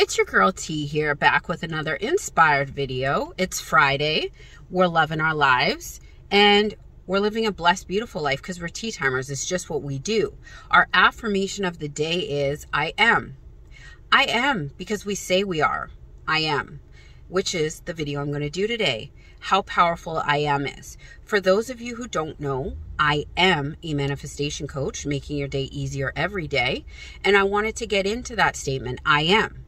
It's your girl T here, back with another inspired video. It's Friday. We're loving our lives and we're living a blessed, beautiful life because we're tea timers. It's just what we do. Our affirmation of the day is I am. I am because we say we are. I am, which is the video I'm going to do today. How powerful I am is. For those of you who don't know, I am a manifestation coach, making your day easier every day. And I wanted to get into that statement. I am.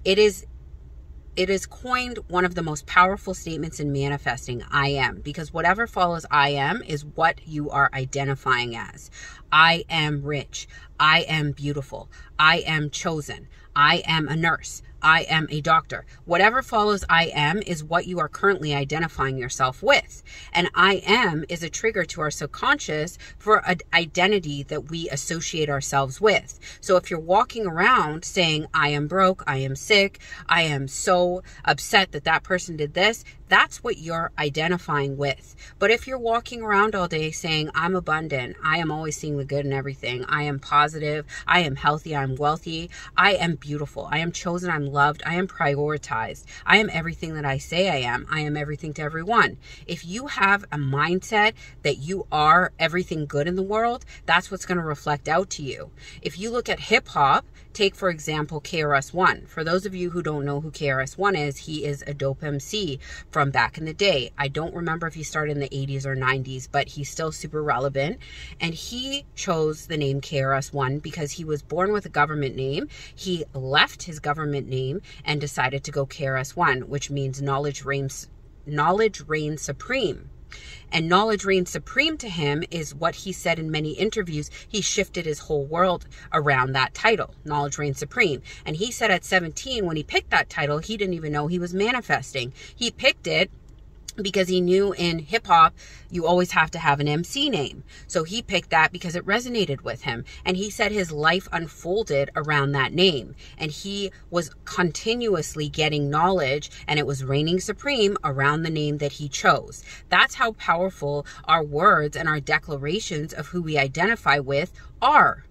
It is coined one of the most powerful statements in manifesting, I am, because whatever follows I am is what you are identifying as. I am rich. I am beautiful. I am chosen. I am a nurse. I am a doctor. Whatever follows I am is what you are currently identifying yourself with. And I am is a trigger to our subconscious for an identity that we associate ourselves with. So if you're walking around saying, I am broke, I am sick, I am so upset that that person did this, that's what you're identifying with. But if you're walking around all day saying, I'm abundant, I am always seeing the good in everything, I am positive, I am healthy, I'm wealthy, I am beautiful, I am chosen, I'm loved, I am prioritized, I am everything that I say I am everything to everyone. If you have a mindset that you are everything good in the world, that's what's going to reflect out to you. If you look at hip hop, take for example KRS-One. For those of you who don't know who KRS-One is, he is a dope MC from back in the day. I don't remember if he started in the 80s or 90s, but he's still super relevant. And he chose the name KRS-One because he was born with a government name. He left his government name and decided to go KRS-One, which means knowledge reigns supreme. And knowledge reigns supreme to him is what he said in many interviews. He shifted his whole world around that title, knowledge reigns supreme. And he said at 17, when he picked that title, he didn't even know he was manifesting. He picked it because he knew in hip hop, you always have to have an MC name. So he picked that because it resonated with him. And he said his life unfolded around that name. And he was continuously getting knowledge and it was reigning supreme around the name that he chose. That's how powerful our words and our declarations of who we identify with are.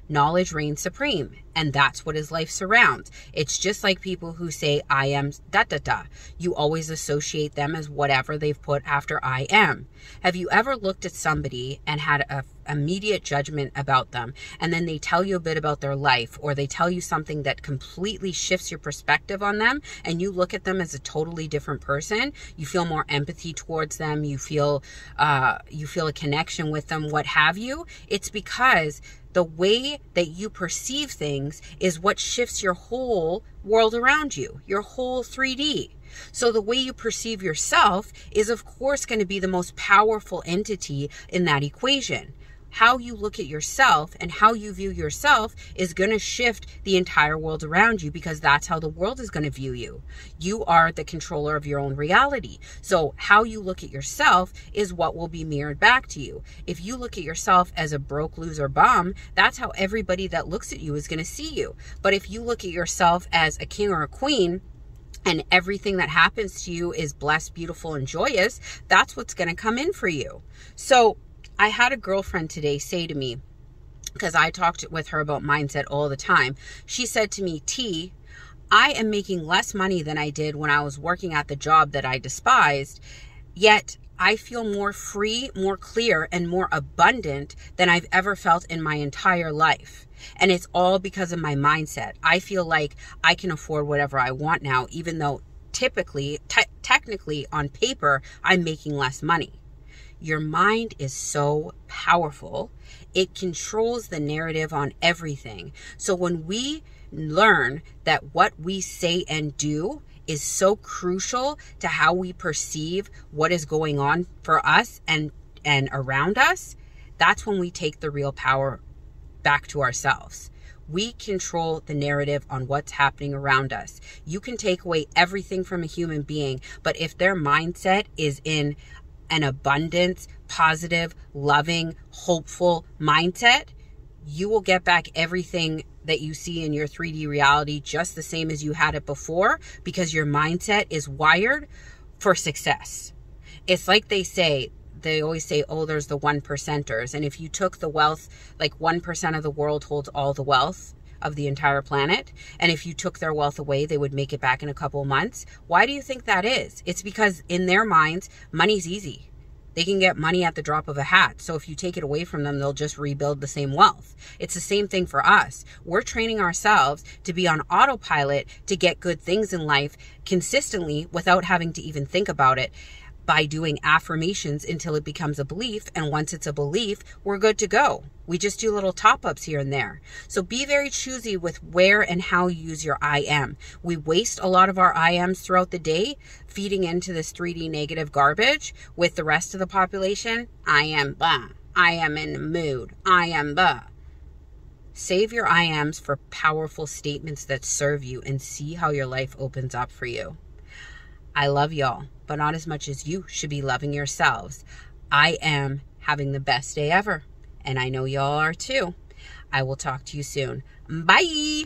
Knowledge reigns supreme, and that's what his life surrounds. It's just like people who say, I am da-da-da. You always associate them as whatever they've put after I am. Have you ever looked at somebody and had an immediate judgment about them, and then they tell you a bit about their life, or they tell you something that completely shifts your perspective on them, and you look at them as a totally different person? You feel more empathy towards them. You feel a connection with them, what have you. It's because the way that you perceive things is what shifts your whole world around you, your whole 3D. So the way you perceive yourself is, of course, going to be the most powerful entity in that equation. How you look at yourself and how you view yourself is going to shift the entire world around you, because that's how the world is going to view you. You are the controller of your own reality. So how you look at yourself is what will be mirrored back to you. If you look at yourself as a broke loser bum, that's how everybody that looks at you is going to see you. But if you look at yourself as a king or a queen, and everything that happens to you is blessed, beautiful, and joyous, that's what's going to come in for you. So I had a girlfriend today say to me, because I talked with her about mindset all the time. She said to me, T, I am making less money than I did when I was working at the job that I despised, yet I feel more free, more clear, and more abundant than I've ever felt in my entire life. And it's all because of my mindset. I feel like I can afford whatever I want now, even though technically on paper, I'm making less money. Your mind is so powerful. It controls the narrative on everything. So when we learn that what we say and do is so crucial to how we perceive what is going on for us and around us, that's when we take the real power back to ourselves. We control the narrative on what's happening around us. You can take away everything from a human being, but if their mindset is in an abundance, positive, loving, hopeful mindset, you will get back everything that you see in your 3D reality just the same as you had it before, because your mindset is wired for success. It's like they always say, oh, there's the 1%ers. And if you took the wealth, like 1% of the world holds all the wealth. of the entire planet. And if you took their wealth away, they would make it back in a couple of months. Why do you think that is? It's because in their minds, money's easy. They can get money at the drop of a hat. So if you take it away from them, they'll just rebuild the same wealth. It's the same thing for us. We're training ourselves to be on autopilot to get good things in life consistently without having to even think about it, by doing affirmations until it becomes a belief. And once it's a belief, we're good to go. We just do little top-ups here and there. So be very choosy with where and how you use your I am. We waste a lot of our I ams throughout the day feeding into this 3D negative garbage with the rest of the population. I am blah. I am in the mood. I am blah. Save your I ams for powerful statements that serve you, and see how your life opens up for you. I love y'all, but not as much as you should be loving yourselves. I am having the best day ever, and I know y'all are too. I will talk to you soon. Bye.